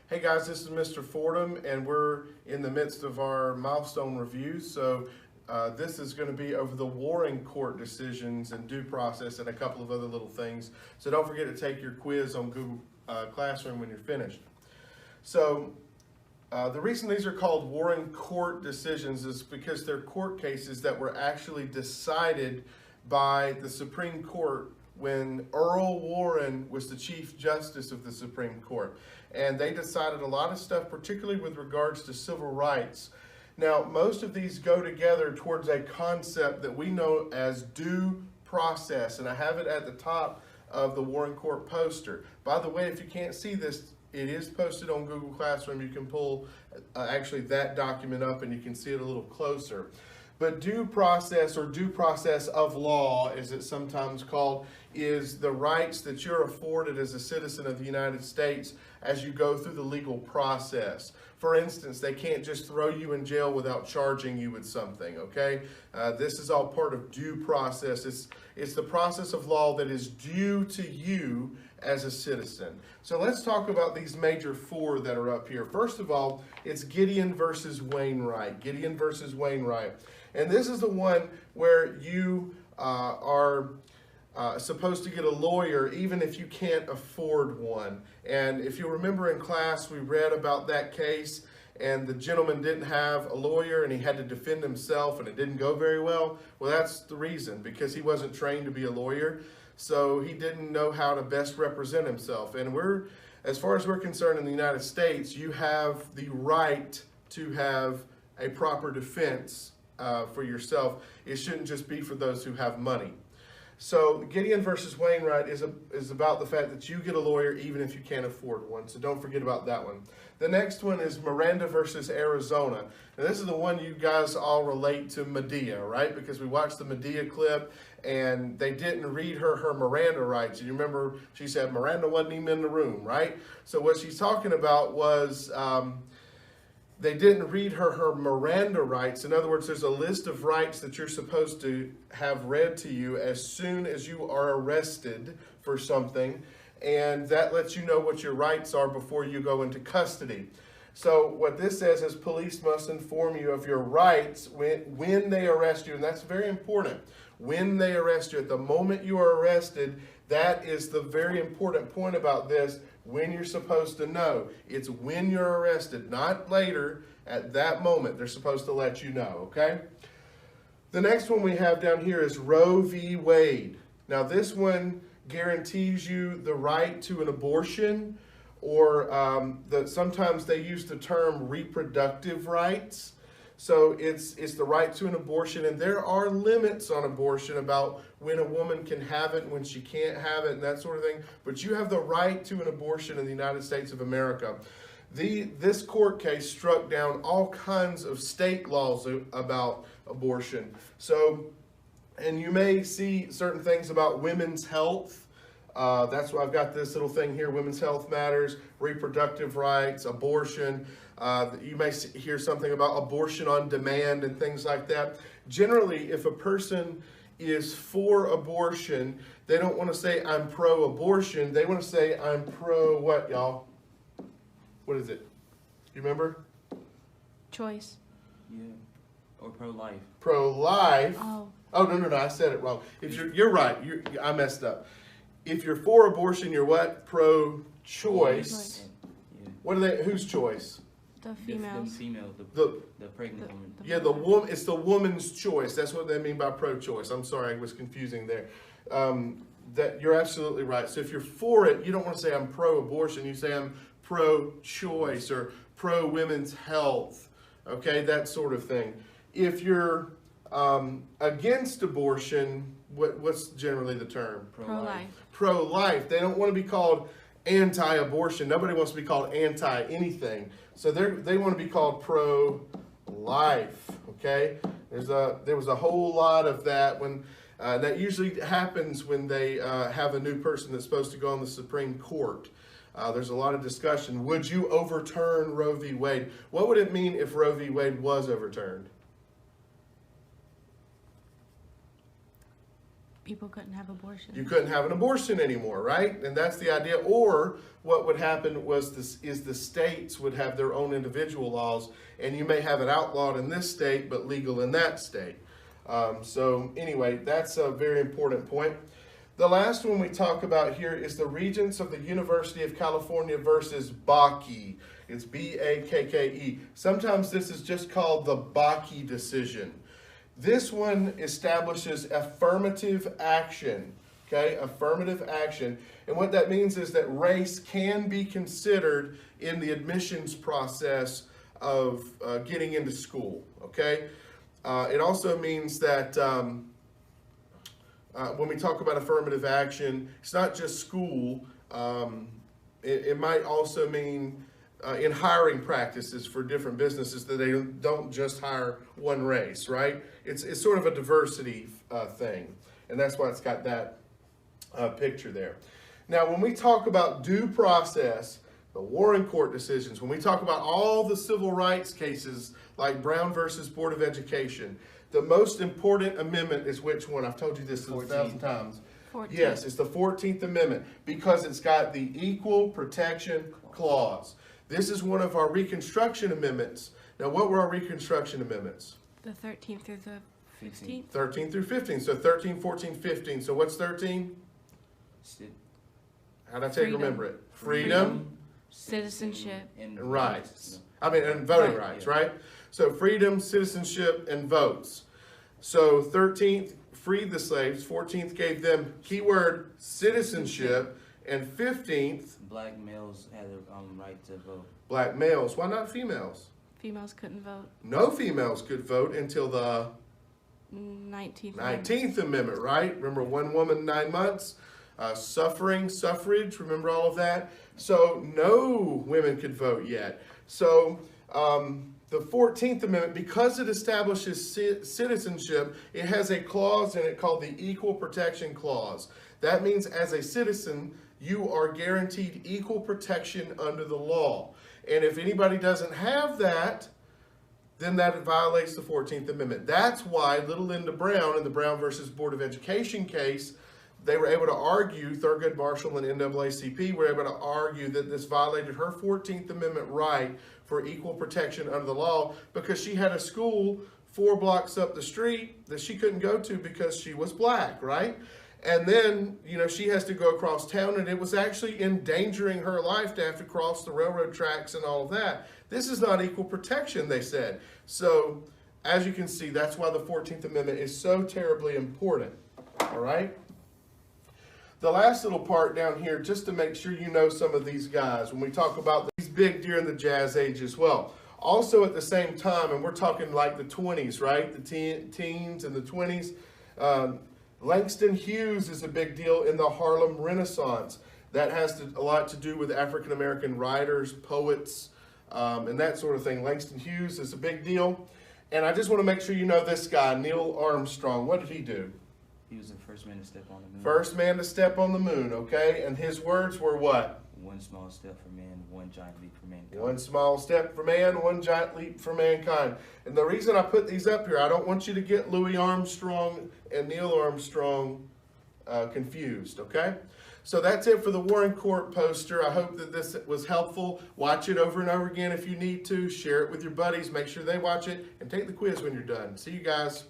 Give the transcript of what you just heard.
Hey guys, this is Mr. Fordham, and we're in the midst of our milestone review. So this is going to be over the Warren Court decisions and due process and a couple of other little things. So don't forget to take your quiz on Google Classroom when you're finished. So the reason these are called Warren Court decisions is because they're court cases that were actually decided by the Supreme Court when Earl Warren was the Chief Justice of the Supreme Court. And they decided a lot of stuff, particularly with regards to civil rights. Now, most of these go together towards a concept that we know as due process, and I have it at the top of the Warren Court poster. By the way, if you can't see this, it is posted on Google Classroom. You can pull actually that document up and you can see it a little closer. But due process, or due process of law, as it's sometimes called, is the rights that you're afforded as a citizen of the United States as you go through the legal process. For instance, they can't just throw you in jail without charging you with something, okay? This is all part of due process. It's the process of law that is due to you as a citizen. So let's talk about these major four that are up here. First of all, it's Gideon versus Wainwright. Gideon versus Wainwright. And this is the one where you are supposed to get a lawyer even if you can't afford one. And if you remember in class, we read about that case, and the gentleman didn't have a lawyer and he had to defend himself and it didn't go very well. Well, that's the reason, because he wasn't trained to be a lawyer. So he didn't know how to best represent himself. And as far as we're concerned in the United States, you have the right to have a proper defense for yourself. It shouldn't just be for those who have money. So Gideon versus Wainwright is about the fact that you get a lawyer even if you can't afford one. So don't forget about that one. The next one is Miranda versus Arizona. Now this is the one you guys all relate to Medea, right? Because we watched the Medea clip and they didn't read her Miranda rights. You remember she said Miranda wasn't even in the room, right? So what she's talking about was they didn't read her Miranda rights. In other words, there's a list of rights that you're supposed to have read to you as soon as you are arrested for something, and that lets you know what your rights are before you go into custody. So what this says is police must inform you of your rights when they arrest you, and that's very important. When they arrest you, at the moment you are arrested, that is the very important point about this. When you're supposed to know. It's when you're arrested, not later. At that moment, they're supposed to let you know, okay? The next one we have down here is Roe v. Wade. Now, this one guarantees you the right to an abortion, or sometimes they use the term reproductive rights. So it's the right to an abortion, and there are limits on abortion about when a woman can have it and when she can't have it and that sort of thing. But you have the right to an abortion in the United States of America. This court case struck down all kinds of state laws about abortion. So, and you may see certain things about women's health. That's why I've got this little thing here, Women's Health Matters, reproductive rights, abortion. You may hear something about abortion on demand and things like that. Generally, if a person is for abortion, they don't want to say I'm pro-abortion. They want to say I'm pro what, y'all? What is it? You remember? Choice. Yeah. Or pro-life. Pro-life. Oh. Oh, no, I said it wrong. If you're right. I messed up. If you're for abortion, you're what? Pro-choice. Yeah. What are they? Whose choice? The females. The female, the pregnant woman. Yeah, the woman. It's the woman's choice. That's what they mean by pro-choice. I'm sorry, I was confusing there. That you're absolutely right. So if you're for it, you don't want to say I'm pro-abortion. You say I'm pro-choice or pro-women's health. Okay, that sort of thing. If you're against abortion, what's generally the term? Pro-life. Pro-life. They don't want to be called anti-abortion. Nobody wants to be called anti-anything. So they want to be called pro-life. Okay. There was a whole lot of that when that usually happens when they have a new person that's supposed to go on the Supreme Court. There's a lot of discussion. Would you overturn Roe v. Wade? What would it mean if Roe v. Wade was overturned? People couldn't have abortions. You couldn't have an abortion anymore, right? And that's the idea. Or what would happen is the states would have their own individual laws, and you may have it outlawed in this state, but legal in that state. So anyway, that's a very important point. The last one we talk about here is the Regents of the University of California versus Bakke. It's B-A-K-K-E. Sometimes this is just called the Bakke decision. This one establishes affirmative action, okay? Affirmative action. And what that means is that race can be considered in the admissions process of getting into school, okay? It also means that when we talk about affirmative action, it's not just school. It might also mean in hiring practices for different businesses that they don't just hire one race, right? It's sort of a diversity thing, and that's why it's got that picture there. Now, when we talk about due process, the Warren Court decisions, when we talk about all the civil rights cases like Brown versus Board of Education, the most important amendment is which one? I've told you this 1,000 times. 14th. Yes, it's the 14th Amendment because it's got the Equal Protection Clause. This is one of our Reconstruction amendments. Now, what were our Reconstruction amendments? The 13th through the 15th. 13 through 15. So 13, 14, 15. So what's 13? How'd I tell you to remember it? Freedom, citizenship, and rights. And voting rights, right? So freedom, citizenship, and votes. So 13th freed the slaves. 14th gave them, keyword, citizenship. And 15th, black males had the right to vote. Black males. Why not females? Females couldn't vote. No females could vote until the 19th Amendment, right? Remember, 1 woman, 9 months. Suffrage, remember all of that? So no women could vote yet. So the 14th Amendment, because it establishes citizenship, it has a clause in it called the Equal Protection Clause. That means as a citizen, you are guaranteed equal protection under the law. And if anybody doesn't have that, then that violates the 14th Amendment. That's why Little Linda Brown in the Brown versus Board of Education case, they were able to argue, Thurgood Marshall and NAACP were able to argue that this violated her 14th Amendment right for equal protection under the law because she had a school 4 blocks up the street that she couldn't go to because she was black, right? And then, she has to go across town, and it was actually endangering her life to have to cross the railroad tracks and all of that. This is not equal protection, they said. So, as you can see, that's why the 14th Amendment is so terribly important, all right? The last little part down here, just to make sure you know some of these guys, when we talk about these big during the Jazz Age as well. Also at the same time, and we're talking like the 20s, right? The teens and the 20s. Langston Hughes is a big deal in the Harlem Renaissance. That has a lot to do with African-American writers, poets, and that sort of thing. Langston Hughes is a big deal. And I just want to make sure you know this guy, Neil Armstrong. What did he do? He was the first man to step on the moon. First man to step on the moon, okay? And his words were what? One small step for man, one giant leap for mankind. One small step for man, one giant leap for mankind. And the reason I put these up here, I don't want you to get Louis Armstrong and Neil Armstrong confused, okay? So that's it for the Warren Court poster. I hope that this was helpful. Watch it over and over again if you need to. Share it with your buddies. Make sure they watch it. And take the quiz when you're done. See you guys.